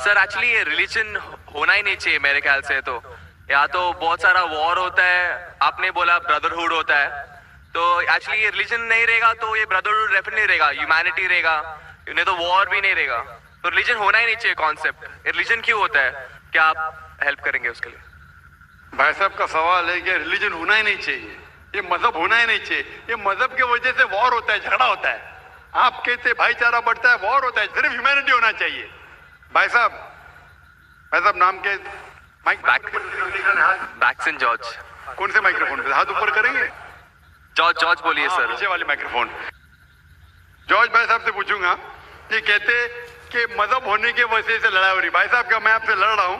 Sir actually ये religion होना ही नहीं चाहिए मेरे ख्याल से। तो या तो बहुत सारा वॉर होता है, आपने बोला ब्रदरहुड होता है, तो एक्चुअली ये रिलीजन नहीं रहेगा तो ये ब्रदरहुड डेफिनेटली रहेगा, ह्यूमैनिटी रहेगा, नहीं तो वॉर भी नहीं रहेगा। तो रिलीजन होना ही नहीं चाहिए कॉन्सेप्ट। रिलीजन क्यों होता है, क्या आप हेल्प करेंगे उसके लिए? भाई साहब का सवाल है कि रिलीजन होना ही नहीं चाहिए, ये मजहब होना ही नहीं चाहिए। ये मजहब की वजह से वॉर होता है, झगड़ा होता है। आप कहते भाईचारा बढ़ता है, वॉर होता है। सिर्फ ह्यूमैनिटी होना चाहिए। भाई साहब नाम के माइक बैक्सन जॉर्ज। कौन से माइक्रोफोन पे हाथ ऊपर करेंगे? जॉर्ज बोलिए सर। पीछे वाले माइक्रोफोन। जॉर्ज भाई साहब से पूछूंगा, ये कहते कि मजहब होने की वजह से लड़ाई हो रही। भाई साहब क्या मैं आपसे लड़ रहा हूँ?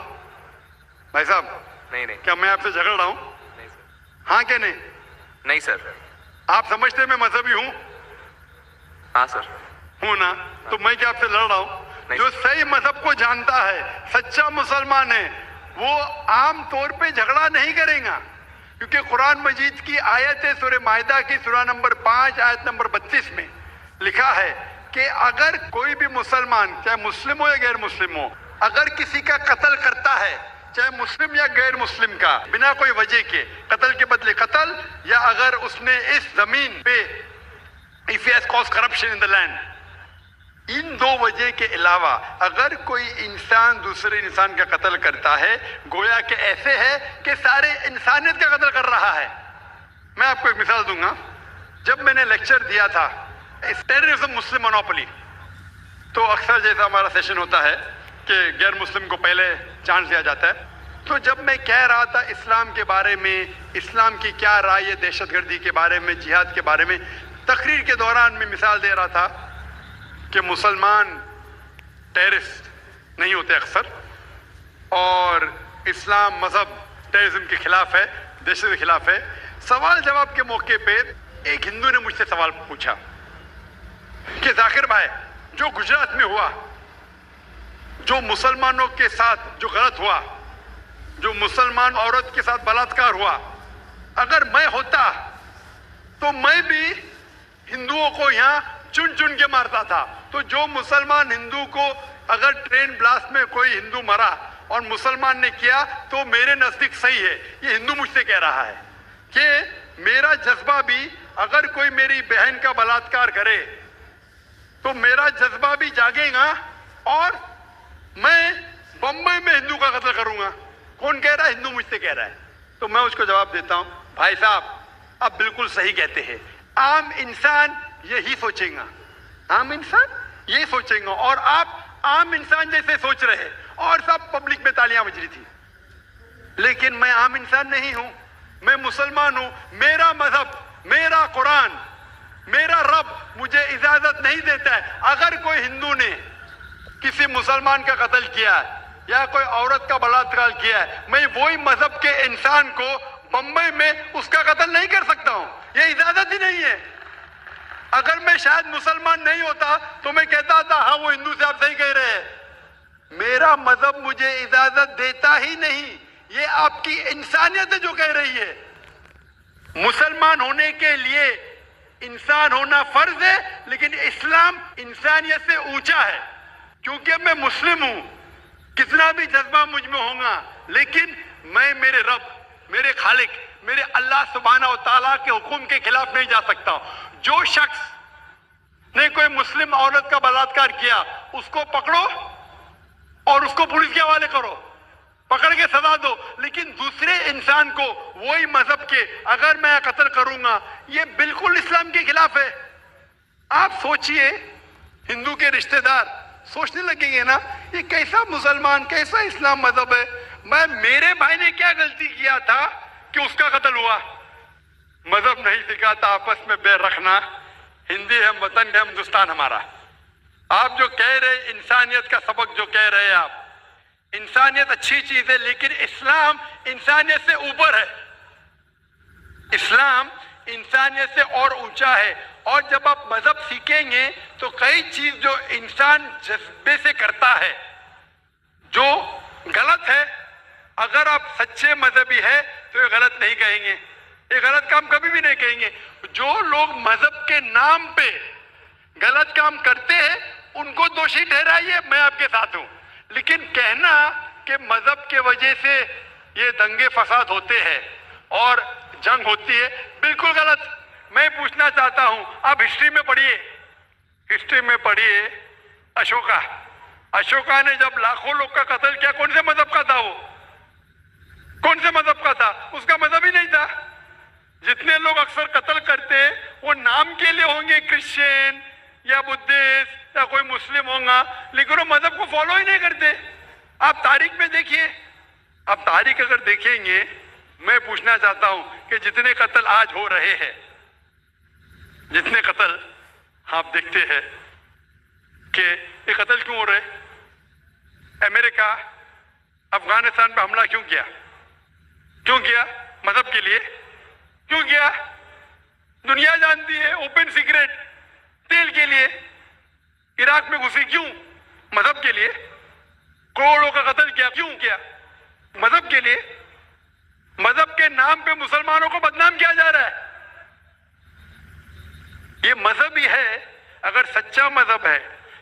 भाई साहब नहीं क्या मैं आपसे झगड़ रहा हूँ? नहीं सर। हाँ क्या नहीं? नहीं सर। आप समझते मैं मजहबी हूँ? हाँ सर। हूँ ना? तो मैं क्या आपसे लड़ रहा हूँ? जो सही मजहब को जानता है, सच्चा मुसलमान है, वो आम तौर पे झगड़ा नहीं करेगा। क्योंकि कुरान मजीद की आयत है, सूरह माइदा की सूरा नंबर 5 आयत नंबर 32 में लिखा है कि अगर कोई भी मुसलमान, चाहे मुस्लिम हो या गैर मुस्लिम हो, अगर किसी का कत्ल करता है, चाहे मुस्लिम या गैर मुस्लिम का, बिना कोई वजह के, कत्ल के बदले कत्ल, या अगर उसने इस जमीन पे if he has caused corruption in the land, इन दो वजह के अलावा अगर कोई इंसान दूसरे इंसान का कत्ल करता है, गोया कि ऐसे है कि सारे इंसानियत का कत्ल कर रहा है। मैं आपको एक मिसाल दूंगा। जब मैंने लेक्चर दिया था टेररिज्म मुस्लिम मोनोपोली, तो अक्सर जैसा हमारा सेशन होता है कि गैर मुस्लिम को पहले चांस दिया जाता है, तो जब मैं कह रहा था इस्लाम के बारे में, इस्लाम की क्या राय है दहशतगर्दी के बारे में, जिहाद के बारे में, तकरीर के दौरान मैं मिसाल दे रहा था कि मुसलमान टेररिस्ट नहीं होते अक्सर, और इस्लाम मजहब टेररिज्म के खिलाफ है, दहशत के खिलाफ है। सवाल जवाब के मौके पे एक हिंदू ने मुझसे सवाल पूछा कि जाकिर भाई, जो गुजरात में हुआ, जो मुसलमानों के साथ जो गलत हुआ, जो मुसलमान औरत के साथ बलात्कार हुआ, अगर मैं होता तो मैं भी हिंदुओं को यहाँ चुन चुन के मारता था। तो जो मुसलमान हिंदू को, अगर ट्रेन ब्लास्ट में कोई हिंदू मरा और मुसलमान ने किया तो मेरे नजदीक सही है। ये हिंदू मुझसे कह रहा है कि मेरा जज्बा भी, अगर कोई मेरी बहन का बलात्कार करे तो मेरा जज्बा भी जागेगा और मैं बम्बई में हिंदू का कत्ल करूंगा। कौन कह रहा है? हिंदू मुझसे कह रहा है। तो मैं उसको जवाब देता हूं, भाई साहब आप बिल्कुल सही कहते हैं। आम इंसान यही सोचेगा, आम इंसान यही सोचेगा, और आप आम इंसान जैसे सोच रहे, और सब पब्लिक में तालियां बज रही थी। लेकिन मैं आम इंसान नहीं हूं, मैं मुसलमान हूं। मेरा मजहब, मेरा कुरान, मेरा रब मुझे इजाजत नहीं देता है, अगर कोई हिंदू ने किसी मुसलमान का कत्ल किया है या कोई औरत का बलात्कार किया है, मैं वही मजहब के इंसान को बंबई में उसका कत्ल नहीं कर सकता हूं। ये इजाजत ही नहीं है। अगर मैं शायद मुसलमान नहीं होता तो मैं कहता था हाँ वो हिंदू से आप सही कह रहे हैं। मेरा मजहब मुझे इजाजत देता ही नहीं। ये आपकी इंसानियत है जो कह रही है। मुसलमान होने के लिए इंसान होना फर्ज है, लेकिन इस्लाम इंसानियत से ऊंचा है। क्योंकि मैं मुस्लिम हूं, कितना भी जज्बा मुझ में होगा, लेकिन मैं मेरे रब, मेरे खालिक, मेरे अल्लाह सुब्हानहू व तआला के हुक्म के खिलाफ नहीं जा सकता। जो शख्स ने कोई मुस्लिम औरत का बलात्कार किया, उसको पकड़ो और उसको पुलिस के हवाले करो, पकड़ के सजा दो, लेकिन दूसरे इंसान को वही मजहब के अगर मैं कत्ल करूंगा, ये बिल्कुल इस्लाम के खिलाफ है। आप सोचिए, हिंदू के रिश्तेदार सोचने लगेंगे ना, ये कैसा मुसलमान, कैसा इस्लाम मजहब है। मैं, मेरे भाई ने क्या गलती किया था कि उसका कत्ल हुआ? मजहब नहीं सिखाता आपस में बैर रखना। हिंदी है, वतन है, हिंदुस्तान हमारा। आप जो कह रहे, इंसानियत का सबक जो कह रहे हैं आप, इंसानियत अच्छी चीज है, लेकिन इस्लाम इंसानियत से ऊपर है। इस्लाम इंसानियत से और ऊंचा है। और जब आप मजहब सीखेंगे तो कई चीज जो इंसान जज्बे से करता है, जो गलत है, अगर आप सच्चे मजहबी है तो ये गलत नहीं कहेंगे, ये गलत काम कभी भी नहीं कहेंगे। जो लोग मजहब के नाम पे गलत काम करते हैं उनको दोषी ठहराइए, मैं आपके साथ हूं। लेकिन कहना कि मजहब के वजह से ये दंगे फसाद होते हैं और जंग होती है, बिल्कुल गलत। मैं पूछना चाहता हूं, आप हिस्ट्री में पढ़िए, हिस्ट्री में पढ़िए अशोका ने जब लाखों लोग का कत्ल किया, कौन से मजहब का था वो? कौन से मजहब का था? उसका मजहब ही नहीं था। जितने लोग अक्सर कत्ल करते वो नाम के लिए होंगे, क्रिश्चियन या बुद्धिस्ट या कोई मुस्लिम होगा, लेकिन वो मजहब को फॉलो ही नहीं करते। आप तारीख में देखिए, आप तारीख अगर देखेंगे, मैं पूछना चाहता हूं कि जितने कत्ल आज हो रहे हैं, जितने कत्ल आप देखते हैं कि ये कत्ल क्यों हो रहे? अमेरिका अफगानिस्तान पे हमला क्यों किया? क्यों किया? मजहब के लिए। क्यों किया? दुनिया जानती है, ओपन सीक्रेट, तेल के लिए। इराक में घुसी क्यों? मजहब के लिए। करोड़ों का कत्ल किया, क्यों किया? मजहब के लिए। मजहब के नाम पे मुसलमानों को बदनाम किया जा रहा है। ये मजहब ही है। अगर सच्चा मजहब है,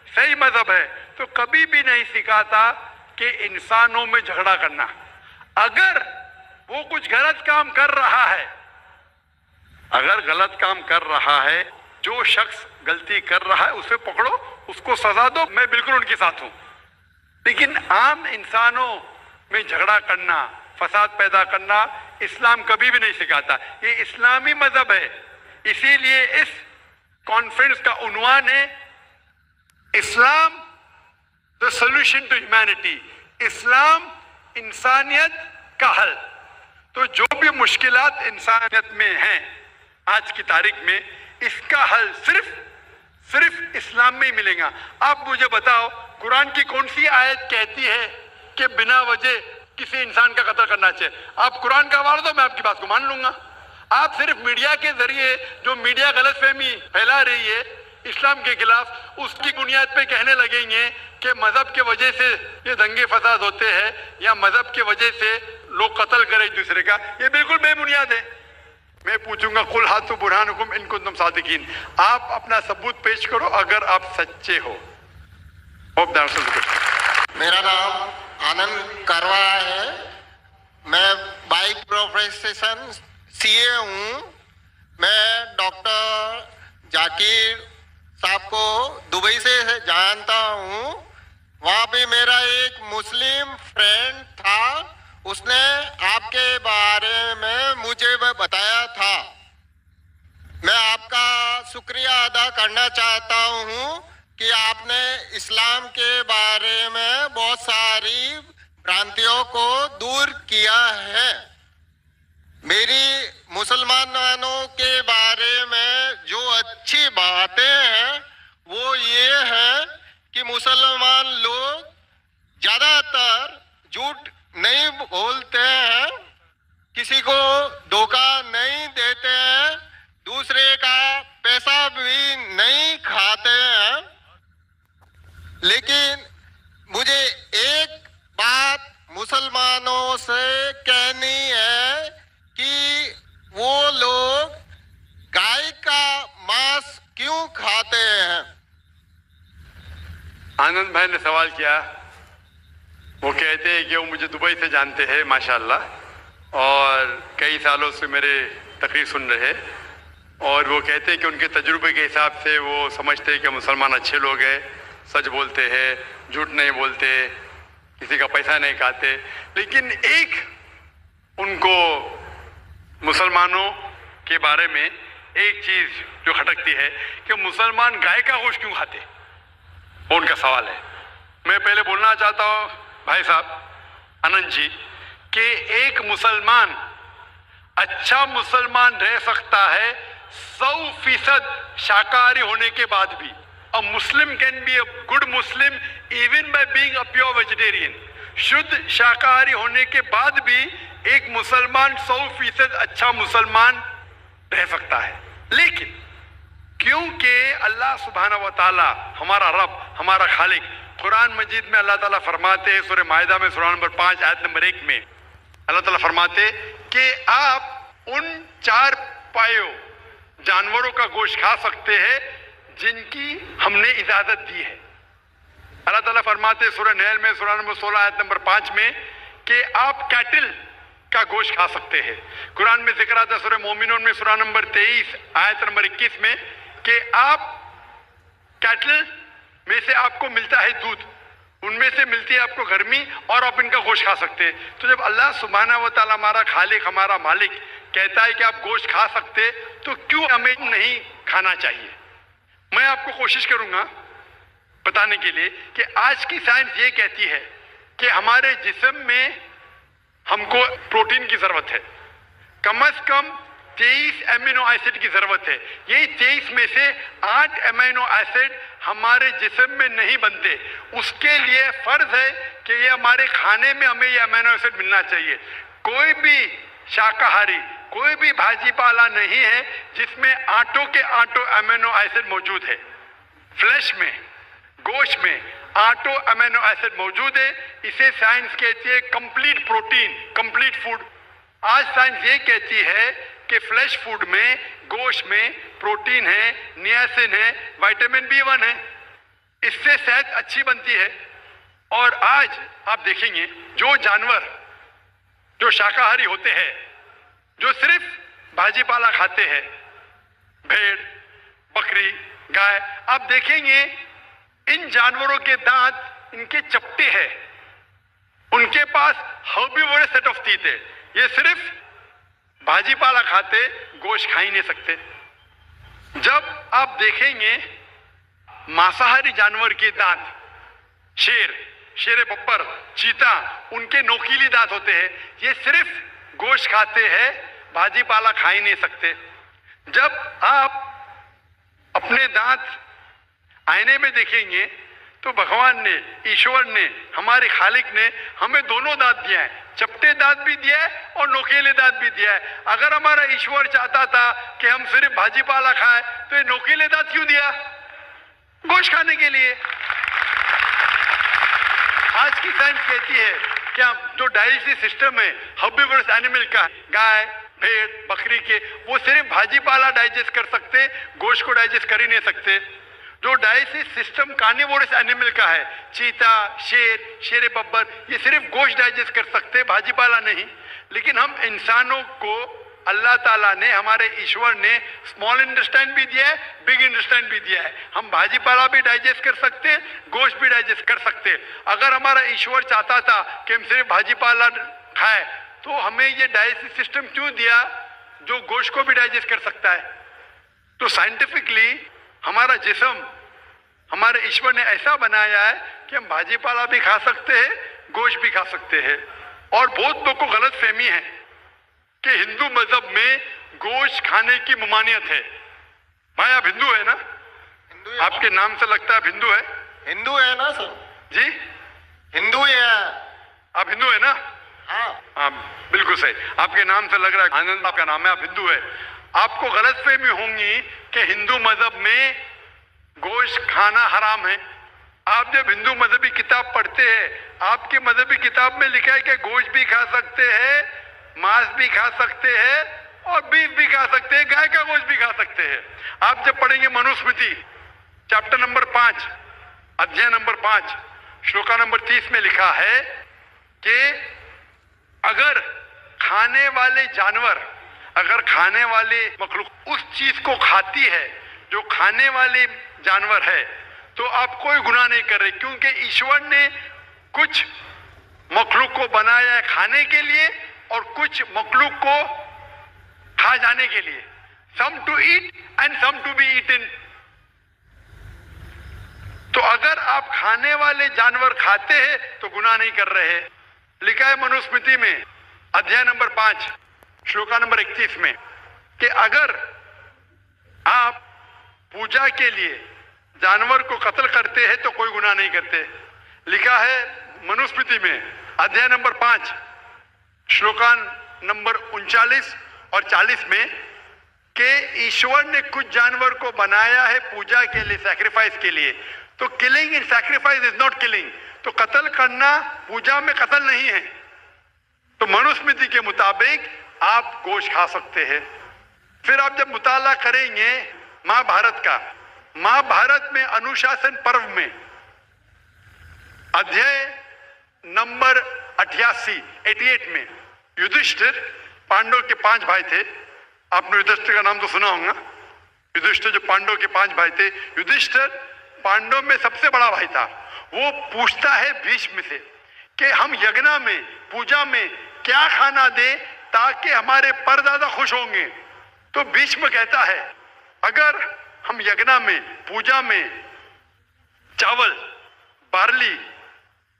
सही मजहब है, तो कभी भी नहीं सिखाता कि इंसानों में झगड़ा करना। अगर वो कुछ गलत काम कर रहा है, अगर गलत काम कर रहा है, जो शख्स गलती कर रहा है उसे पकड़ो, उसको सजा दो, मैं बिल्कुल उनके साथ हूं। लेकिन आम इंसानों में झगड़ा करना, फसाद पैदा करना इस्लाम कभी भी नहीं सिखाता। ये इस्लामी मजहब है। इसीलिए इस कॉन्फ्रेंस का उन्वान है Islam the solution to humanity, इस्लाम इंसानियत का हल। तो जो भी मुश्किलात इंसानियत में हैं आज की तारीख में, इसका हल सिर्फ इस्लाम में ही मिलेगा। आप मुझे बताओ, कुरान की कौन सी आयत कहती है कि बिना वजह किसी इंसान का कत्ल करना चाहिए? आप कुरान का हवाला दो, मैं आपकी बात को मान लूंगा। आप सिर्फ मीडिया के जरिए, जो मीडिया गलतफहमी फैला रही है इस्लाम के खिलाफ, उसकी बुनियाद पे कहने लगेंगे कि मजहब के वजह से ये दंगे फसाद होते हैं या मजहब के वजह से लोग कत्ल करें एक दूसरे का। ये बिल्कुल बेबुनियाद है। मैं पूछूंगा, कुल हाथु बुरहानुकुम इन कुंतुम सादिकीन, आप अपना सबूत पेश करो अगर आप सच्चे हो। मेरा नाम आनंद करवा है। मैं बाई प्रोफेशन सीए हूँ। मैं डॉक्टर जाकिर साहब को दुबई से जानता हूँ। वहाँ पे मेरा एक मुस्लिम फ्रेंड था, उसने आपके बारे में मुझे बताया था। मैं आपका शुक्रिया अदा करना चाहता हूँ कि आपने इस्लाम के बारे में बहुत सारी भ्रांतियों को दूर किया है। मेरी मुसलमानों के बारे में जो अच्छी बातें हैं वो ये है कि मुसलमान लोग ज़्यादातर झूठ नहीं बोलते हैं, किसी को धोखा नहीं देते हैं, दूसरे का पैसा भी नहीं खाते हैं। लेकिन मुझे एक बात मुसलमानों से कहनी है कि वो लोग गाय का मांस क्यों खाते हैं? आनंद भाई ने सवाल किया। वो कहते हैं कि वो मुझे दुबई से जानते हैं माशाल्लाह, और कई सालों से मेरे तकरीर सुन रहे, और वो कहते हैं कि उनके तजुर्बे के हिसाब से वो समझते हैं कि मुसलमान अच्छे लोग हैं, सच बोलते हैं, झूठ नहीं बोलते, किसी का पैसा नहीं खाते। लेकिन एक उनको मुसलमानों के बारे में एक चीज़ जो खटकती है कि मुसलमान गाय का गोश्त क्यों खाते, वो उनका सवाल है। मैं पहले बोलना चाहता हूँ भाई साहब आनंद जी कि एक मुसलमान अच्छा मुसलमान रह सकता है 100% शाकाहारी होने के बाद भी। A Muslim can be a good Muslim even by being a pure vegetarian. शुद्ध शाकाहारी होने के बाद भी एक मुसलमान 100% अच्छा मुसलमान रह सकता है। लेकिन क्योंकि अल्लाह सुब्हानहू व तआला हमारा रब, हमारा खालिक, कुरान मजीद में अल्लाह ताला फरमाते हैं, सूरह माइदा में सूरह नंबर 5 आयत नंबर 1 में अल्लाह ताला फरमाते कि आप उन 4 पायों जानवरों का गोश्त खा सकते हैं जिनकी हमने इजाजत दी है। अल्लाह ताला फरमाते सूरह नहल में सूरह नंबर 16 आयत नंबर 5 में कि आप कैटल का गोश्त खा सकते हैं। कुरान में जिक्र आता है सूरह मोमिनून में सूरह नंबर 23 आयत नंबर 21 में कि आप कैटल में से आपको मिलता है दूध, उनमें से मिलती है आपको गर्मी और आप इनका गोश्त खा सकते हैं। तो जब अल्लाह सुब्हाना व तआला हमारा खालिक हमारा मालिक कहता है कि आप गोश्त खा सकते, तो क्यों हमें नहीं खाना चाहिए? मैं आपको कोशिश करूंगा बताने के लिए कि आज की साइंस ये कहती है कि हमारे जिस्म में हमको प्रोटीन की जरूरत है, कम से कम 23 अमीनो एसिड की जरूरत है। यही 23 में से 8 अमीनो एसिड हमारे जिस्म में नहीं बनते, उसके लिए फर्ज है कि ये हमारे खाने में हमें ये अमीनो एसिड मिलना चाहिए। कोई भी शाकाहारी, कोई भी भाजी पाला नहीं है जिसमें आटों के आटो अमीनो एसिड मौजूद है। फ्लैश में, गोश्त में आटो अमीनो एसिड मौजूद है। इसे साइंस कहती है कंप्लीट प्रोटीन, कंप्लीट फूड। आज साइंस ये कहती है कि फ्लैश फूड में, गोश्त में प्रोटीन है, नियासिन है, विटामिन B1 है, इससे सेहत अच्छी बनती है। और आज आप देखेंगे जो जानवर जो शाकाहारी होते हैं, जो सिर्फ भाजी पाला खाते हैं, भेड़, बकरी, गाय, आप देखेंगे इन जानवरों के दांत इनके चपटे हैं, उनके पास हर्बीवोरस सेट ऑफ टीथ है। ये सिर्फ भाजी पाला खाते, गोश्त खा ही नहीं सकते। जब आप देखेंगे मांसाहारी जानवर के दांत, शेर बब्बर, चीता, उनके नोकीली दांत होते हैं। ये सिर्फ गोश्त खाते हैं, भाजी पाला खा ही नहीं सकते। जब आप अपने दांत आईने में देखेंगे तो भगवान ने, ईश्वर ने, हमारे खालिक ने हमें दोनों दांत दिया है, चपटे दांत भी दिया है और नोकीले दांत भी दिया है। अगर हमारा ईश्वर चाहता था कि हम सिर्फ भाजी पाला खाएं तो ये नोकीले दांत क्यों दिया? गोश्त खाने के लिए। आज की साइंस कहती है कि हम जो डाइजेस्टिव सिस्टम है हर्बीवोरस एनिमल का, गाय, भेड़, बकरी के, वो सिर्फ भाजी पाला डाइजेस्ट कर सकते, गोश्त को डाइजेस्ट कर ही नहीं सकते। जो डाइजेस्टिव सिस्टम कार्निवोरस एनिमल का है, चीता, शेर बब्बर, ये सिर्फ गोश्त डाइजेस्ट कर सकते, भाजी पाला नहीं। लेकिन हम इंसानों को अल्लाह ताला ने, हमारे ईश्वर ने स्मॉल इंटेस्टाइन भी दिया है, बिग इंटेस्टाइन भी दिया है। हम भाजी पाला भी डाइजेस्ट कर सकते, गोश्त भी डाइजेस्ट कर सकते। अगर हमारा ईश्वर चाहता था कि हम सिर्फ भाजी पाला खाए तो हमें ये डाइजेस्टिव सिस्टम क्यों दिया जो गोश्त को भी डाइजेस्ट कर सकता है? तो साइंटिफिकली हमारा जिस्म हमारे ईश्वर ने ऐसा बनाया है कि हम भाजी पाला भी खा सकते हैं, गोश्त भी खा सकते हैं। और बहुत लोगों को गलत फहमी है कि हिंदू मजहब में गोश्त खाने की ममानियत है। भाई आप हिंदू है ना? हिंदू है। आपके नाम से लगता है आप हिंदू है। हिंदू है ना सर? जी हिंदू है। आप हिंदू है ना? हाँ, बिल्कुल सही, आपके नाम से लग रहा है आनंद आपका नाम है, आप हिंदू है। आपको गलत फहमी होंगी कि हिंदू मजहब में गोश्त खाना हराम है। आप जब हिंदू मजहबी किताब पढ़ते हैं, आपके मजहबी किताब में लिखा है कि गोश्त भी खा सकते हैं, मांस भी खा सकते हैं और बीफ भी खा सकते हैं, गाय का गोश्त भी खा सकते हैं। आप जब पढ़ेंगे मनुस्मृति चैप्टर नंबर 5 अध्याय नंबर 5 श्लोका नंबर 30 में लिखा है कि अगर खाने वाले जानवर, अगर खाने वाले मखलूक उस चीज को खाती है जो खाने वाले जानवर है, तो आप कोई गुनाह नहीं कर रहे, क्योंकि ईश्वर ने कुछ मखलूक को बनाया है खाने के लिए और कुछ मखलूक को खा जाने के लिए। Some to eat and some to be eaten. तो अगर आप खाने वाले जानवर खाते हैं तो गुनाह नहीं कर रहे। लिखा है मनुस्मृति में अध्याय नंबर 5 श्लोका नंबर 31 में कि अगर आप पूजा के लिए जानवर को कत्ल करते हैं तो कोई गुनाह नहीं करते। लिखा है मनुस्मृति में अध्याय नंबर 5 श्लोका नंबर 39 और 40 में कि ईश्वर ने कुछ जानवर को बनाया है पूजा के लिए, सैक्रिफाइस के लिए। तो killing in sacrifice is not killing. तो कत्ल करना पूजा में कत्ल नहीं है। तो मनुस्मृति के मुताबिक आप गोश्त खा सकते हैं। फिर आप जब मुताला करेंगे महाभारत का, महाभारत में अनुशासन पर्व में अध्याय नंबर 88 में युधिष्ठिर, पांडव के 5 भाई थे, आपने युधिष्ठिर का नाम तो सुना होगा। युधिष्ठिर जो पांडव के 5 भाई थे, युधिष्ठिर पांडव में सबसे बड़ा भाई था। वो पूछता है भीष्म से कि हम यज्ञ में, पूजा में क्या खाना दे ताकि हमारे परदादा खुश होंगे। तो भीष्म कहता है अगर हम यज्ञ में, पूजा में चावल, बार्ली,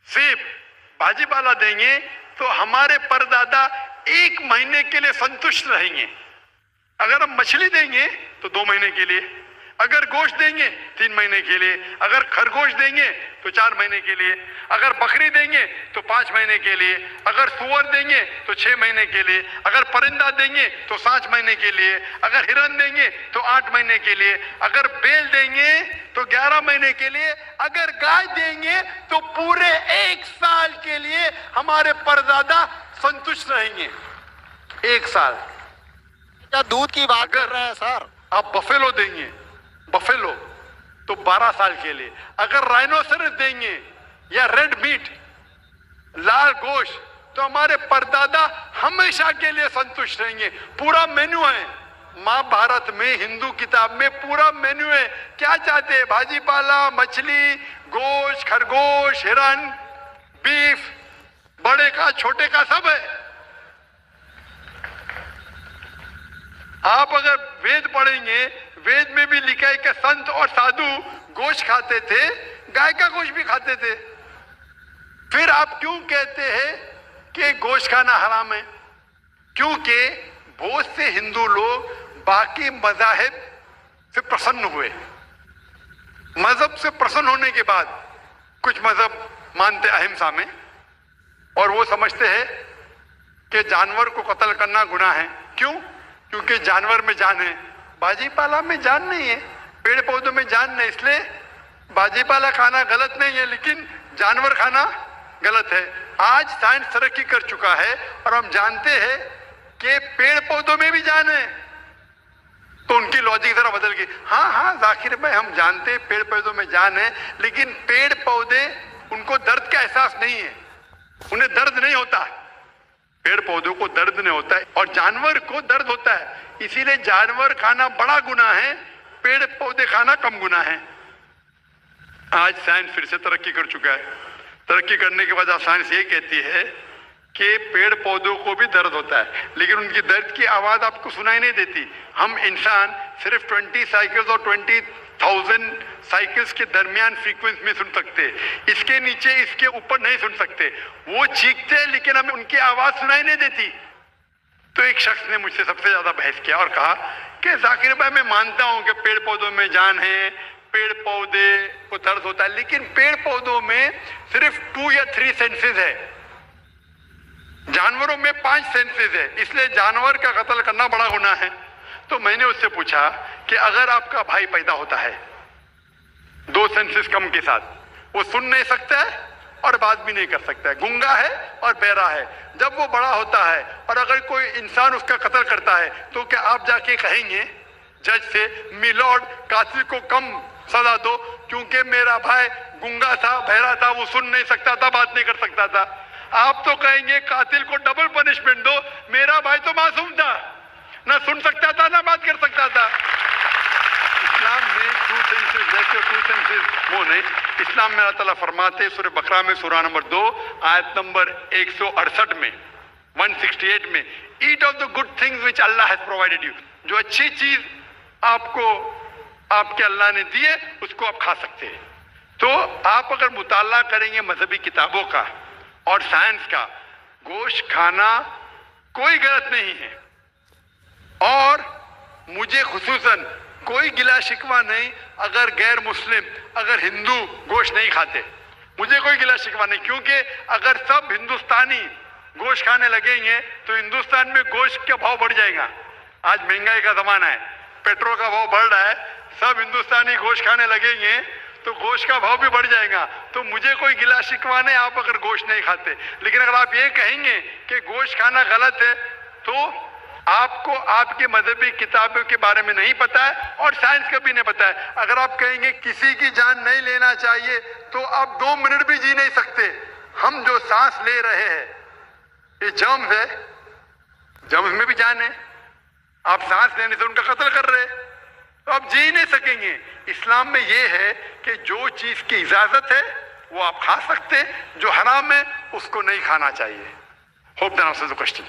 सेब, भाजीपाला देंगे तो हमारे परदादा 1 महीने के लिए संतुष्ट रहेंगे। अगर हम मछली देंगे तो 2 महीने के लिए, अगर गोश्त देंगे 3 महीने के लिए, अगर खरगोश देंगे तो 4 महीने के लिए, अगर बकरी देंगे तो 5 महीने के लिए, अगर सुअर देंगे तो 6 महीने के लिए, अगर परिंदा देंगे तो 7 महीने के लिए, अगर हिरन देंगे तो 8 महीने के लिए, अगर बैल देंगे तो 11 महीने के लिए, अगर गाय देंगे तो पूरे 1 साल के लिए हमारे परदादा संतुष्ट रहेंगे। 1 साल। क्या दूध की बात कर रहे हैं सर? आप बफेलो देंगे, बफेलो तो 12 साल के लिए, अगर राइनोसरस देंगे या रेड मीट, लाल गोश्त, तो हमारे परदादा हमेशा के लिए संतुष्ट रहेंगे। पूरा मेन्यू है महाभारत में, हिंदू किताब में पूरा मेन्यू है। क्या चाहते हैं? भाजीपाला, मछली, गोश्त, खरगोश, हिरन, बीफ, बड़े का छोटे का सब है। आप अगर वेद पढ़ेंगे, वेद में भी लिखा है कि संत और साधु गोश्त खाते थे, गाय का गोश्त भी खाते थे। फिर आप क्यों कहते हैं कि गोश्त खाना हराम है? क्योंकि बहुत से हिंदू लोग बाकी मज़ाहिब से प्रसन्न हुए। मजहब से प्रसन्न होने के बाद कुछ मजहब मानते अहिंसा में, और वो समझते हैं कि जानवर को कत्ल करना गुनाह है। क्यों? क्योंकि जानवर में जान है, भाजीपाला में जान नहीं है, पेड़ पौधों में जान नहीं, इसलिए भाजीपाला खाना गलत नहीं है लेकिन जानवर खाना गलत है। आज साइंस तरक्की कर चुका है और हम जानते हैं कि पेड़ पौधों में भी जान है, तो उनकी लॉजिक जरा बदल गई। हाँ जाकिर भाई, हम जानते हैं पेड़ पौधों में जान है, लेकिन पेड़ पौधे, उनको दर्द का एहसास नहीं है, उन्हें दर्द नहीं होता। पेड़ पौधों को दर्द नहीं होता है और जानवर को दर्द होता है, इसीलिए जानवर खाना बड़ा गुनाह है, पेड़ पौधे खाना कम गुनाह है। आज साइंस फिर से तरक्की कर चुका है। तरक्की करने के बाद साइंस ये कहती है कि पेड़ पौधों को भी दर्द होता है, लेकिन उनकी दर्द की आवाज आपको सुनाई नहीं देती। हम इंसान सिर्फ 20 साइकिल्स और 20,000 साइकिल्स के दरमियान फ्रीक्वेंसी में सुन सकते हैं, इसके नीचे, इसके ऊपर नहीं सुन सकते। वो चीखते हैं लेकिन हमें उनकी आवाज सुनाई नहीं देती। तो एक शख्स ने मुझसे सबसे ज्यादा बहस किया और कहा कि जाकिर भाई, मैं मानता हूं कि पेड़ पौधों में जान है, पेड़ पौधे को दर्द होता है, लेकिन पेड़ पौधों में सिर्फ 2 या 3 सेंसेस है, जानवरों में 5 सेंसेस है, इसलिए जानवर का कत्ल करना बड़ा गुनाह है। तो मैंने उससे पूछा कि अगर आपका भाई पैदा होता है 2 सेंसेस कम के साथ, वो सुन नहीं सकता है और बात भी नहीं कर सकता है, गूंगा है और बहरा है, जब वो बड़ा होता है और अगर कोई इंसान उसका कत्ल करता है तो क्या आप जाके कहेंगे जज से, मिलॉर्ड कातिल को कम सजा दो क्योंकि मेरा भाई गूंगा था, बहरा था, वो सुन नहीं सकता था, बात नहीं कर सकता था? आप तो कहेंगे कातिल को डबल पनिशमेंट दो, मेरा भाई तो मासूम था, ना सुन सकता था ना बात कर सकता था। इस्लाम में 2 सेंसेस देखो, 2 सेंसेस वो नहीं। इस्लाम में अल्लाह ताला फरमाते सूरह बकरा में सूरह नंबर 2 आयत नंबर 168 में, 168 में, eat of the good things which अल्लाह हैज प्रोवाइडेड यू, जो अच्छी चीज आपको आपके अल्लाह ने दी है उसको आप खा सकते हैं। तो आप अगर मुताला करेंगे मजहबी किताबों का और साइंस का, गोश्त खाना कोई गलत नहीं है। और मुझे खुसूसन कोई गिला शिकवा नहीं अगर गैर मुस्लिम, अगर हिंदू गोश्त नहीं खाते, मुझे कोई गिला शिकवा नहीं, क्योंकि अगर सब हिंदुस्तानी गोश्त खाने लगेंगे तो हिंदुस्तान में गोश्त का भाव बढ़ जाएगा। आज महंगाई का जमाना है, पेट्रोल का भाव बढ़ रहा है, सब हिंदुस्तानी गोश्त खाने लगेंगे तो गोश्त का भाव भी बढ़ जाएगा। तो मुझे कोई गिला शिकवा नहीं आप अगर गोश्त नहीं खाते, लेकिन अगर आप ये कहेंगे कि गोश्त खाना गलत है तो आपको आपके मजहबी किताबों के बारे में नहीं पता है और साइंस का भी नहीं पता है। अगर आप कहेंगे किसी की जान नहीं लेना चाहिए तो आप 2 मिनट भी जी नहीं सकते। हम जो सांस ले रहे हैं ये जर्म्स है, जर्म्स में भी जान है। आप सांस लेने से उनका कत्ल कर रहे हैं तो आप जी नहीं सकेंगे। इस्लाम में ये है कि जो चीज की इजाजत है वो आप खा सकते हैं, जो हराम है उसको नहीं खाना चाहिए। Hope that answers the question.